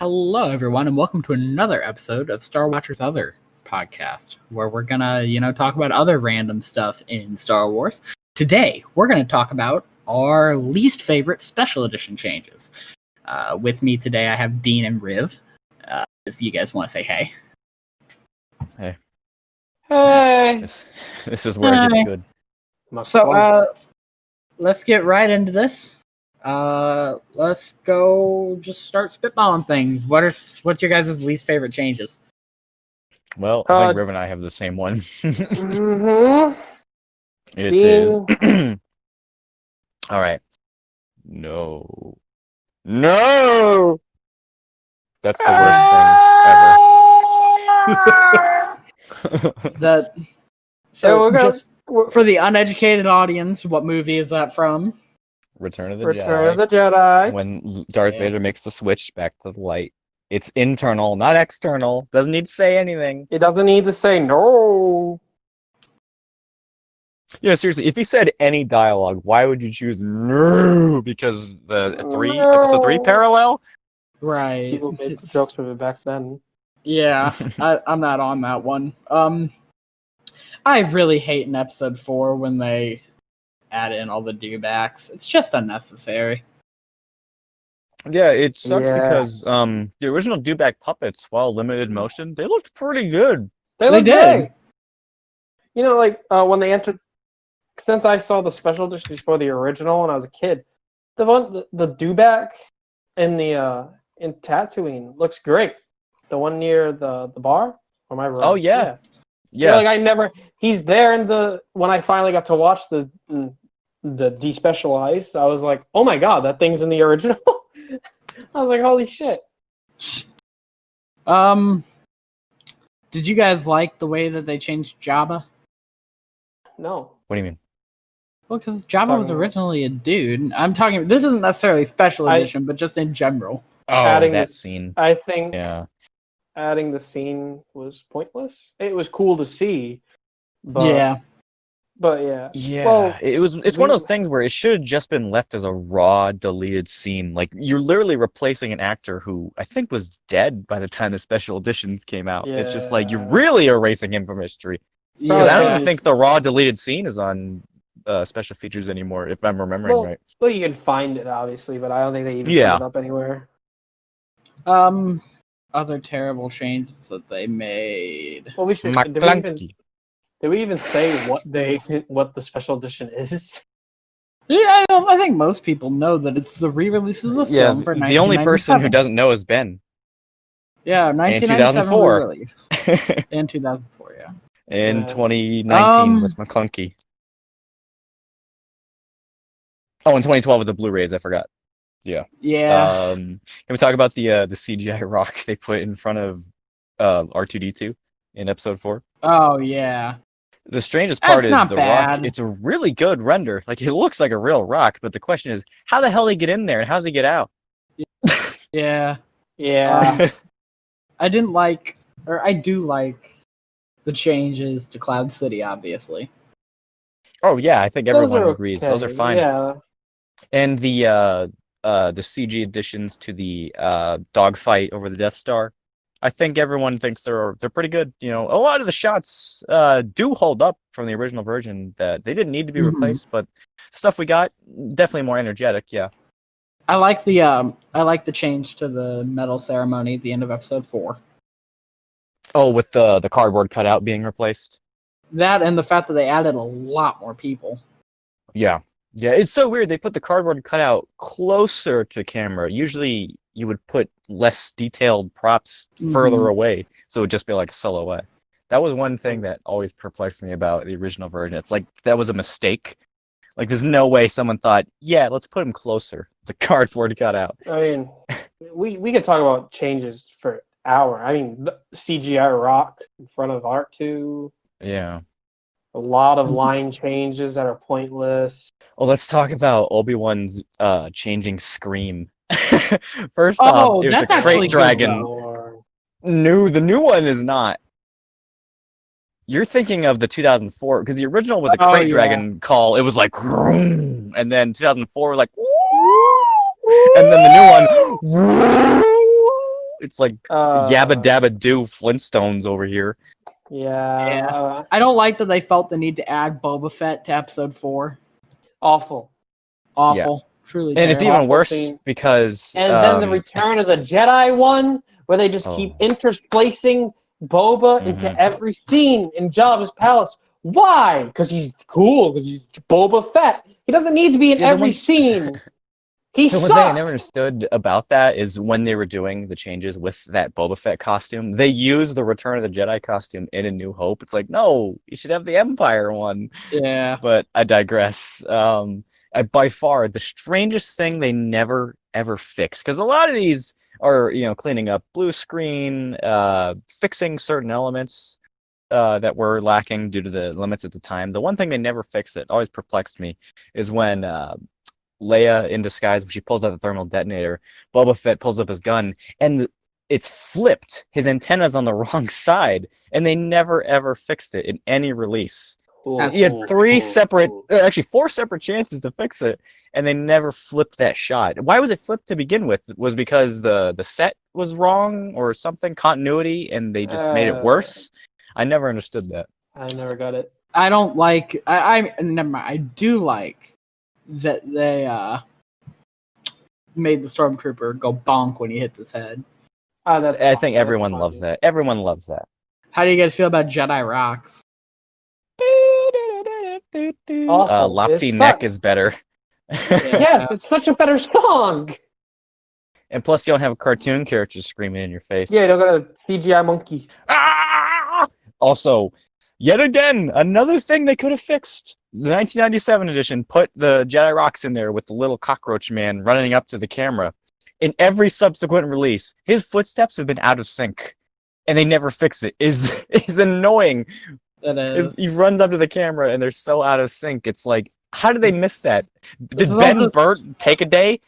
Hello, everyone, and welcome to another episode of Star Watchers Other podcast, where we're gonna, talk about other random stuff in Star Wars. Today, we're gonna talk about our least favorite special edition changes. With me today, I have Dean and Riv. If you guys want to say hey. Hey. Hey! This is where it gets good. So, let's get right into this. Let's go just start spitballing things. What's your guys' least favorite changes? Well, I think Riv and I have the same one. Mm-hmm. It is. All right. No. That's the worst thing ever. Just for the uneducated audience, what movie is that from? Return of the Jedi. When Darth Vader makes the switch back to the light. It's internal, not external. Doesn't need to say anything. It doesn't need to say no. Yeah, seriously, if he said any dialogue, why would you choose no? Because the episode 3 parallel? Right. People made jokes of it back then. Yeah, I'm not on that one. I really hate in episode 4 when they add in all the dewbacks. It's just unnecessary. Yeah, it sucks because the original dewback puppets, while limited motion, they looked pretty good. They did. Great. When they entered, since I saw the special editions for the original when I was a kid, the dewback in Tatooine looks great. The one near the bar, or am I wrong? Oh yeah. He's there when I finally got to watch the despecialized, I was like, oh my god, that thing's in the original. I was like, holy shit. Did you guys like the way that they changed Jabba? No. What do you mean? Well, because Jabba was originally a dude. I'm talking, this isn't necessarily special edition, but just in general. Oh, that scene. I think adding the scene was pointless. It was cool to see, but yeah. Well, it's one of those things where it should have just been left as a raw, deleted scene. Like, you're literally replacing an actor who I think was dead by the time the special editions came out. Yeah. It's just like, you're really erasing him from history. Because I don't even think the raw, deleted scene is on special features anymore, if I'm remembering right. Well, you can find it, obviously, but I don't think they even put it up anywhere. Other terrible changes that they made. Well, did we even say what the special edition is? Yeah, I think most people know that it's the re-releases of the film for 1997. The only person who doesn't know is Ben. Yeah, 1997 re-release. And 2004, yeah. And 2019 with McClunky. Oh, and 2012 with the Blu-rays, I forgot. Yeah. Yeah. Can we talk about the CGI rock they put in front of R2-D2 in episode 4? Oh, yeah. The strangest part is the bad. rock. It's a really good render. Like, it looks like a real rock, but the question is, how the hell did he get in there and how does he get out? Yeah. I do like the changes to Cloud City, obviously. Oh yeah, I think everyone agrees. Okay. Those are fine. Yeah. And the CG additions to the dogfight over the Death Star, I think everyone thinks they're pretty good. A lot of the shots do hold up from the original version. That they didn't need to be replaced, but stuff we got definitely more energetic. Yeah. I like the change to the medal ceremony at the end of episode 4. Oh, with the cardboard cutout being replaced. That and the fact that they added a lot more people. Yeah, it's so weird. They put the cardboard cutout closer to camera. Usually, you would put less detailed props further away, so it would just be like a silhouette. That was one thing that always perplexed me about the original version. It's like that was a mistake. Like, there's no way someone thought, yeah, let's put him closer. The cardboard cutout. I mean, we could talk about changes for an hour. I mean, the CGI rock in front of R2. Yeah. A lot of line changes that are pointless. Oh, let's talk about Obi-Wan's changing scream. First off, it was a crate dragon. No, the new one is not. You're thinking of the 2004, because the original was a crate dragon call. It was like, and then 2004 was like, and then the new one, It's like Yabba Dabba Doo Flintstones over here. Yeah. I don't like that they felt the need to add Boba Fett to episode 4. Awful. Awful. Truly And it's terrible. even worse scene. because... And then the Return of the Jedi one, where they just keep interspacing Boba into every scene in Jabba's palace. Why? Because he's cool. Because he's Boba Fett. He doesn't need to be in every scene. He The one thing I never understood about that is when they were doing the changes with that Boba Fett costume, they used the Return of the Jedi costume in A New Hope. It's like, no, you should have the Empire one. Yeah. But I digress. By far, the strangest thing they never, ever fix, because a lot of these are, cleaning up blue screen, fixing certain elements that were lacking due to the limits at the time. The one thing they never fixed that always perplexed me is when Leia in disguise, when she pulls out the thermal detonator, Boba Fett pulls up his gun, and it's flipped. His antenna's on the wrong side, and they never, ever fixed it in any release. You had four separate chances to fix it, and they never flipped that shot. Why was it flipped to begin with? Was it because the set was wrong or something, continuity, and they just made it worse? I never understood that. I never got it. I don't like... never mind. I do like that they made the Stormtrooper go bonk when he hits his head. I think everyone loves that. Everyone loves that. How do you guys feel about Jedi Rocks? Lofty Neck is better. Yes, it's such a better song. And plus, you don't have cartoon characters screaming in your face. Yeah, you don't got a CGI monkey. Ah! Also, yet again, another thing they could have fixed. The 1997 edition put the Jedi Rocks in there with the little cockroach man running up to the camera. In every subsequent release, his footsteps have been out of sync, and they never fix it. Is annoying. That is. He runs up to the camera and they're so out of sync. It's like, how did they miss that? Did Ben Burt take a day?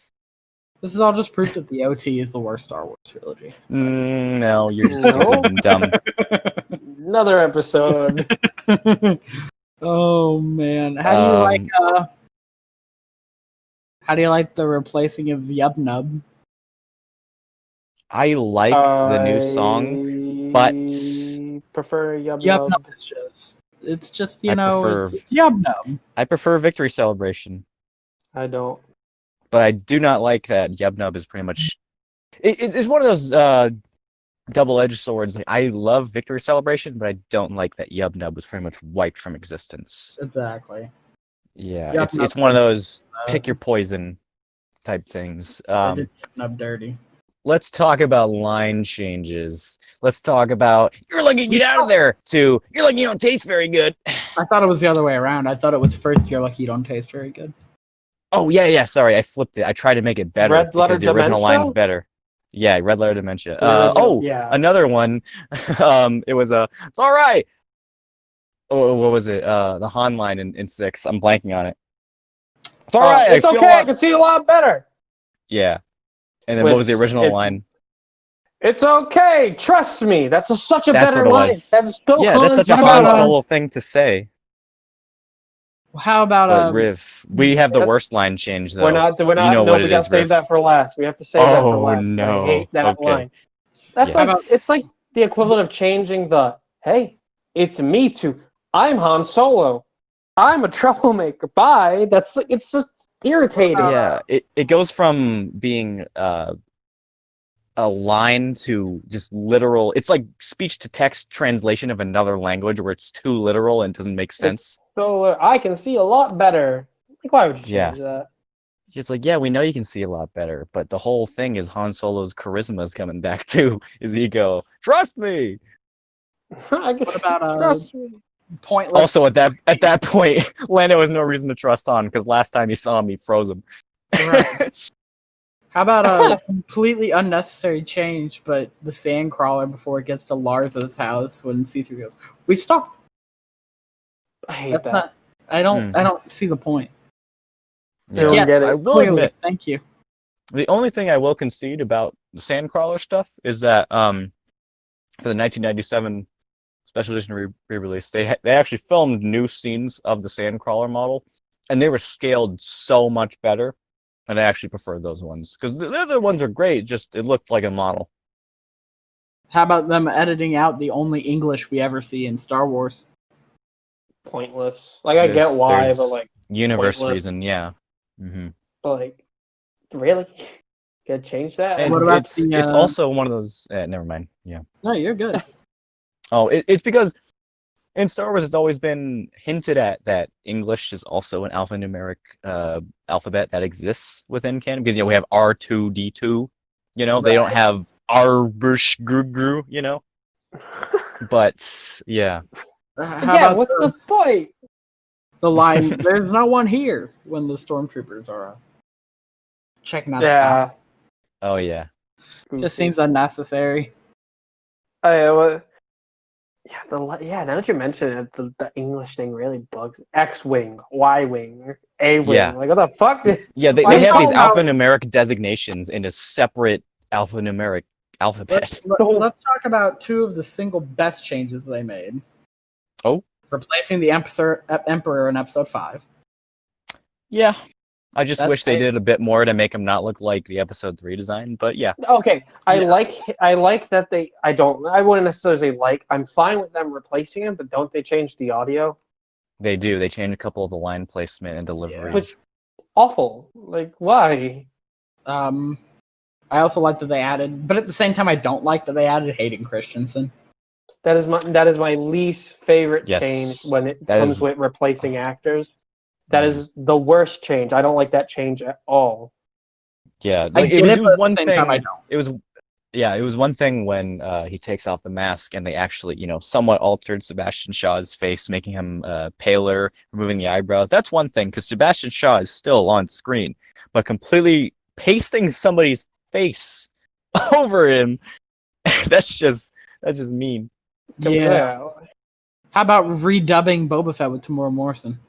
This is all just proof that the OT is the worst Star Wars trilogy. No, you're stupid and dumb. Another episode. Oh man, how do you like the replacing of Yub Nub? I like the new song, but prefer Yub Nub. Nub. It's just it's Yub Nub. I prefer Victory Celebration. I don't. But I do not like that Yub Nub is pretty much... It's one of those double-edged swords. Like, I love Victory Celebration, but I don't like that Yub Nub was pretty much wiped from existence. Exactly. Yeah, it's one of those pick your poison type things. Yub Nub dirty. Let's talk about line changes. Let's talk about, you're lucky, get out of there, to, you're lucky you don't taste very good. I thought it was the other way around. I thought it was first, you're lucky you don't taste very good. Oh, yeah, sorry, I flipped it. I tried to make it better because the original line's better. Yeah, Red Letter Dementia. Another one. It was it's all right. Oh, what was it? The Han line in 6. I'm blanking on it. It's all right. It's okay. I can see a lot better. Yeah. And then what was the original line? It's okay. Trust me. That's such a better line. That's so that's such a Han Solo thing to say. How about Riv? We have the worst line change though. We're not. We gotta save that for last. We have to save that for last. No. I hate that line. That's it's like the equivalent of changing the "Hey, it's me" to "I'm Han Solo. I'm a troublemaker." Bye. It's just irritating. Yeah, it goes from being a line to just literal. It's like speech to text translation of another language where it's too literal and doesn't make sense. So I can see a lot better. Like, why would you change that? It's like, yeah, we know you can see a lot better, but the whole thing is Han Solo's charisma is coming back to his ego. Trust me. I guess. What about trust me? Pointless. Also, at that point, Lando has no reason to trust Han because last time he saw him, he froze him. Right. How about a completely unnecessary change, but the Sandcrawler before it gets to Lars's house when C3 goes, "We stop." I hate that. I don't see the point. Yeah, I get it. I will admit, thank you. The only thing I will concede about the Sandcrawler stuff is that for the 1997 special edition re-release, they actually filmed new scenes of the Sandcrawler model, and they were scaled so much better, and I actually preferred those ones because the other ones are great. Just it looked like a model. How about them editing out the only English we ever see in Star Wars? Pointless. Like, I get why, but like, universe pointless. reason, yeah. Mm-hmm. But like, really? Gotta change that? And What about it's also one of those. Never mind. Yeah. No, you're good. Oh, it's because in Star Wars, it's always been hinted at that English is also an alphanumeric alphabet that exists within canon. Because we have R2D2. They don't have R-Bush Gru. But yeah. How about what's the point? the line? There's no one here when the stormtroopers are checking out. Yeah. Oh yeah. Just seems unnecessary. Now that you mention it, the English thing really bugs me. X-wing, Y-wing, A-wing. Yeah. Like, what the fuck? Yeah, they Why have these call out- alphanumeric designations in a separate alphanumeric alphabet. Let's talk about two of the single best changes they made. Oh? Replacing the Emperor in Episode 5. Yeah. I just wish they did a bit more to make him not look like the Episode 3 design, but yeah. Okay, I like that they. I wouldn't necessarily say like. I'm fine with them replacing him, but don't they change the audio? They do. They change a couple of the line placement and delivery. Which, awful. Like, why? I also like that they added, but at the same time, I don't like that they added Hayden Christensen. That is my least favorite Yes, change when it comes with replacing actors. That is the worst change. I don't like that change at all. Yeah, I like, get it was but one at the same thing. time, I don't. It was one thing when he takes off the mask and they actually, somewhat altered Sebastian Shaw's face, making him paler, removing the eyebrows. That's one thing, because Sebastian Shaw is still on screen, but completely pasting somebody's face over him, that's just mean. Yeah. How about redubbing Boba Fett with Tamora Morrison?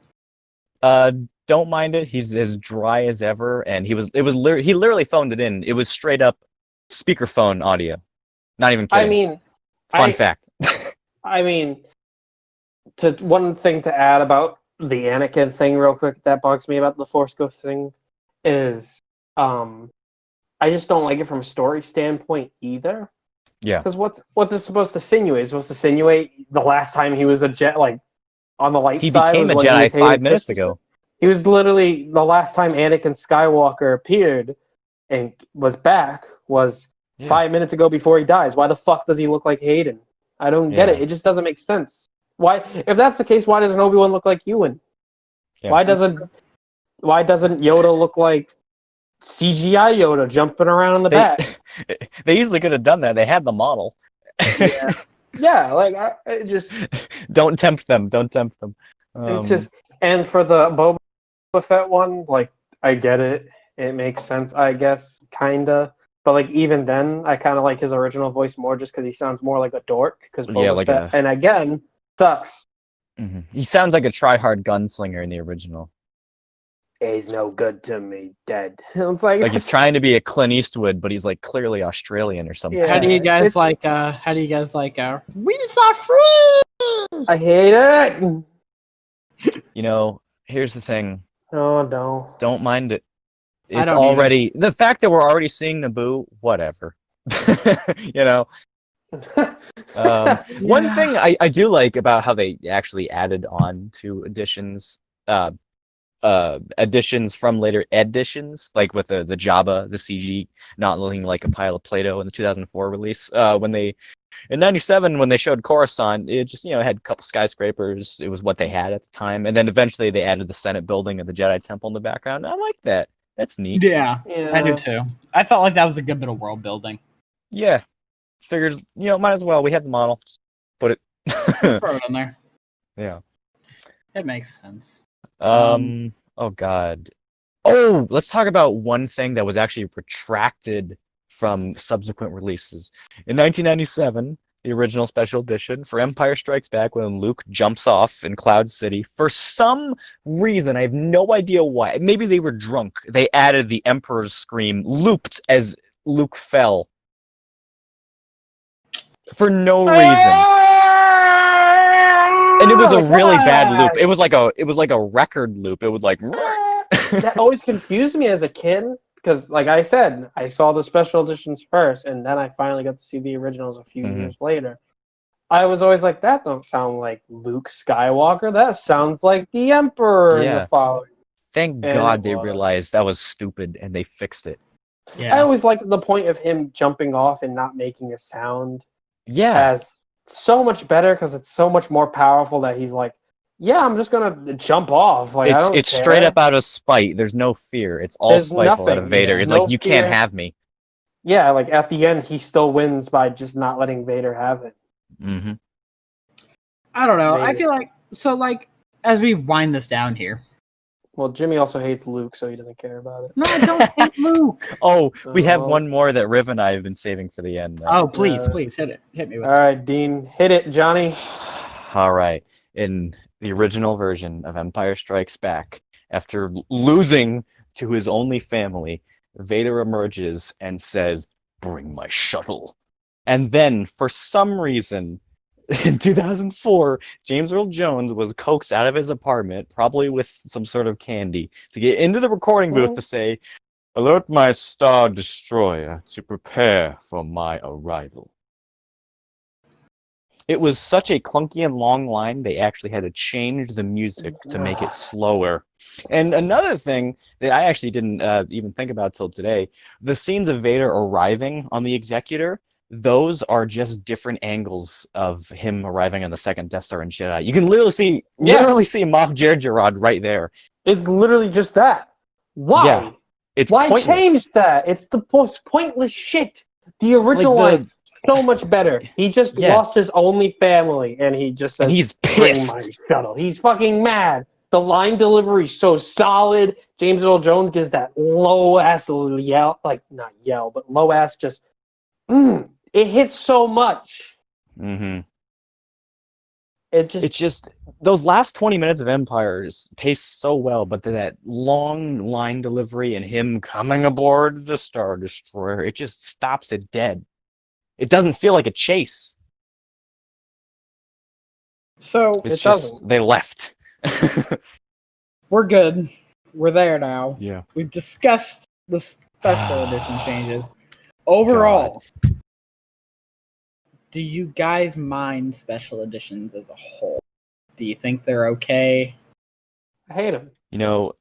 Don't mind it. He's as dry as ever, and he literally phoned it in. It was straight up speakerphone audio. Not even kidding. Fun fact. I mean, one thing to add about the Anakin thing real quick that bugs me about the Force Ghost thing is I just don't like it from a story standpoint either. Yeah. Because what's it supposed to insinuate? It's supposed to insinuate the last time he was a jet, like, on the light he side. He became a Jedi 5 minutes ago. He was literally, the last time Anakin Skywalker appeared and was back was 5 minutes ago before he dies. Why the fuck does he look like Hayden? I don't get it. It just doesn't make sense. Why, if that's the case, why doesn't Obi-Wan look like Ewan? Yeah, why doesn't Yoda look like CGI Yoda jumping around in the back? They easily could have done that. They had the model. Yeah, like, I just... Don't tempt them. It's just... And for the Boba Fett one, like, I get it. It makes sense, I guess, kinda. But, like, even then, I kind of like his original voice more just because he sounds more like a dork. Because Boba Fett, and again, sucks. Mm-hmm. He sounds like a try-hard gunslinger in the original. He's no good to me, dead. It's like he's trying to be a Clint Eastwood, but he's, like, clearly Australian or something. Yeah. How do you guys like, we are free? I hate it! Here's the thing. Oh, no. Don't mind it. It's already... The fact that we're already seeing Naboo, whatever. One thing I do like about how they actually added on to additions from later editions, like with the Jabba, the CG not looking like a pile of Play-Doh in the 2004 release. In 97, when they showed Coruscant, it just, had a couple skyscrapers. It was what they had at the time. And then eventually they added the Senate building and the Jedi Temple in the background. I like that. That's neat. Yeah, I do too. I felt like that was a good bit of world building. Yeah. Figured, might as well. We had the model. Just put it. Throw it in there. Yeah. It makes sense. Oh, God. Oh, let's talk about one thing that was actually retracted from subsequent releases. In 1997, the original special edition for Empire Strikes Back, when Luke jumps off in Cloud City, for some reason, I have no idea why, maybe they were drunk, they added the Emperor's Scream looped as Luke fell. For no reason. And it was a really bad loop. It was like a record loop. It was like... That always confused me as a kid, because, like I said, I saw the special editions first, and then I finally got to see the originals a few years later. I was always like, that don't sound like Luke Skywalker. That sounds like the Emperor in the following. Thank God they realized that was stupid and they fixed it. Yeah. I always liked the point of him jumping off and not making a sound. Yeah. As so much better because it's so much more powerful that he's like, yeah, I'm just gonna jump off. Like it's straight up out of spite. There's no fear. It's all spiteful out of Vader. It's like, you can't have me. Yeah, like at the end, he still wins by just not letting Vader have it. Mm-hmm. I don't know. Vader. I feel like as we wind this down here. Well, Jimmy also hates Luke, so he doesn't care about it. No, I don't hate Luke. We have one more that Riv and I have been saving for the end. Oh, please hit it. Hit me with it. All right, Dean, hit it, Johnny. All right. In the original version of Empire Strikes Back, after losing to his only family, Vader emerges and says, "Bring my shuttle." And then, for some reason, in 2004, James Earl Jones was coaxed out of his apartment, probably with some sort of candy, to get into the recording booth to say, "Alert my Star Destroyer to prepare for my arrival." It was such a clunky and long line, they actually had to change the music to make it slower. And another thing that I actually didn't even think about till today, the scenes of Vader arriving on the Executor, those are just different angles of him arriving on the second Death Star in Jedi. You can literally see, Moff Jerjerrod right there. It's literally just that. Why? Yeah, it's Why pointless. change that? It's the most pointless shit. The original one, so much better. He just lost his only family, and he just said, and he's pissed. "Bring my shuttle." He's fucking mad. The line delivery is so solid. James Earl Jones gives that low-ass yell, like, not yell, but low-ass just, it hits so much. Mm-hmm. It's just those last 20 minutes of Empires pace so well, but that long line delivery and him coming aboard the Star Destroyer, it just stops it dead. It doesn't feel like a chase. So it's just they left. We're good. We're there now. Yeah. We've discussed the special edition changes. Overall, do you guys mind special editions as a whole? Do you think they're okay? I hate them. You know,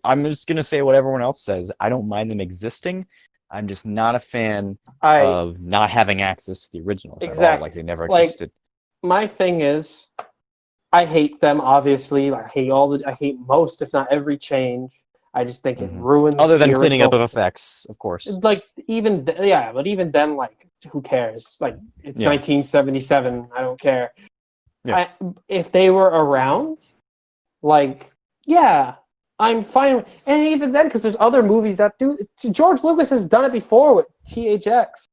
I'm just going to say what everyone else says. I don't mind them existing. I'm just not a fan of not having access to the originals at all. Like, they never existed. My thing is, I hate them, obviously. I hate most, if not every change. I just think it ruins. Other than cleaning up of effects, of course. Like, but even then, like, who cares? Like, it's 1977. I don't care. Yeah. If they were around, like, I'm fine. And even then, because there's other movies that do. George Lucas has done it before with THX.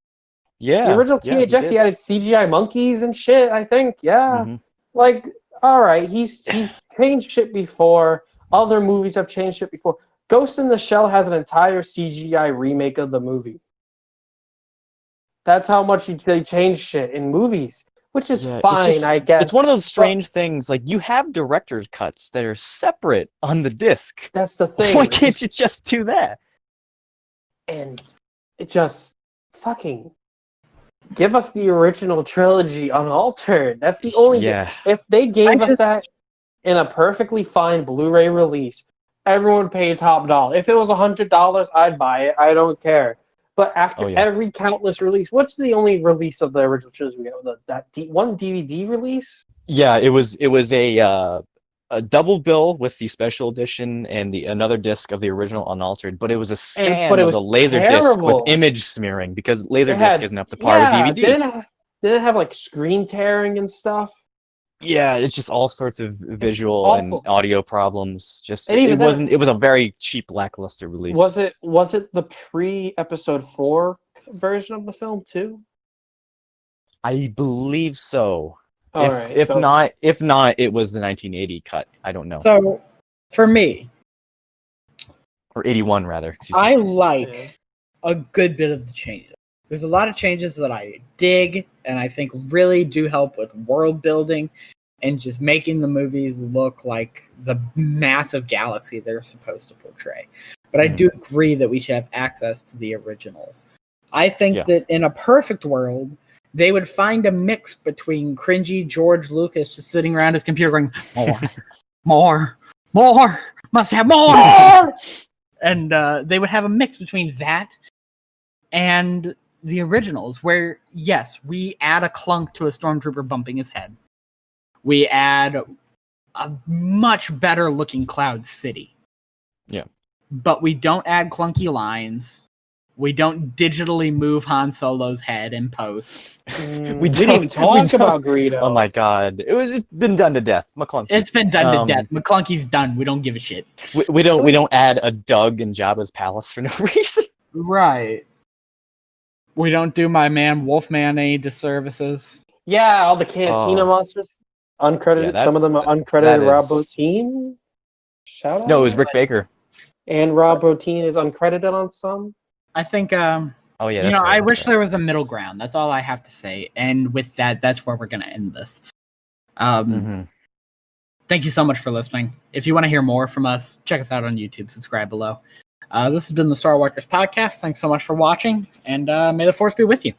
Yeah. The original THX, he added CGI monkeys and shit, I think. Yeah. Mm-hmm. Like, all right, he's changed shit before. Other movies have changed shit before. Ghost in the Shell has an entire CGI remake of the movie. That's how much they change shit in movies, which is fine, I guess. It's one of those strange things. Like, you have director's cuts that are separate on the disc. That's the thing. Why can't you just do that? And it just fucking give us the original trilogy unaltered. That's the only thing. If they gave us that in a perfectly fine Blu-ray release, everyone would pay top dollar. If it was $100, I'd buy it. I don't care. But after every countless release, what's the only release of the original trilogy we got? That one DVD release? Yeah, it was a double bill with the special edition and another disc of the original unaltered, but it was a scan of the laser disc with image smearing because Laserdisc isn't up to par with DVD. Didn't it have like screen tearing and stuff? Yeah, it's just all sorts of visual and audio problems. It was a very cheap, lackluster release. Was it the pre-episode 4 version of the film too? I believe so. If not, it was the 1980 cut. I don't know. So, for me, or 81 rather. I like a good bit of the changes. There's a lot of changes that I dig and I think really do help with world building and just making the movies look like the massive galaxy they're supposed to portray. but I do agree that we should have access to the originals. I think that in a perfect world, they would find a mix between cringy George Lucas just sitting around his computer going, more, must have more! And they would have a mix between that and the originals, where, yes, we add a clunk to a stormtrooper bumping his head. We add a much better looking Cloud City. Yeah. But we don't add clunky lines. We don't digitally move Han Solo's head in post. We didn't even talk about Greedo. Oh my god. It's been done to death. McClunky. It's been done to death. McClunky's done. We don't give a shit. We don't add a Doug in Jabba's palace for no reason. Right. We don't do my man Wolfman any disservices. Yeah, all the Cantina monsters. Uncredited. Some of them are uncredited. Rob Bottin. Shout out. No, it was Rick Baker. And Rob Bottin is uncredited on some. I think, oh yeah, you know, I wish there was a middle ground. That's all I have to say. And with that, that's where we're going to end this. Thank you so much for listening. If you want to hear more from us, check us out on YouTube. Subscribe below. This has been the Star Watchers podcast. Thanks so much for watching, and may the Force be with you.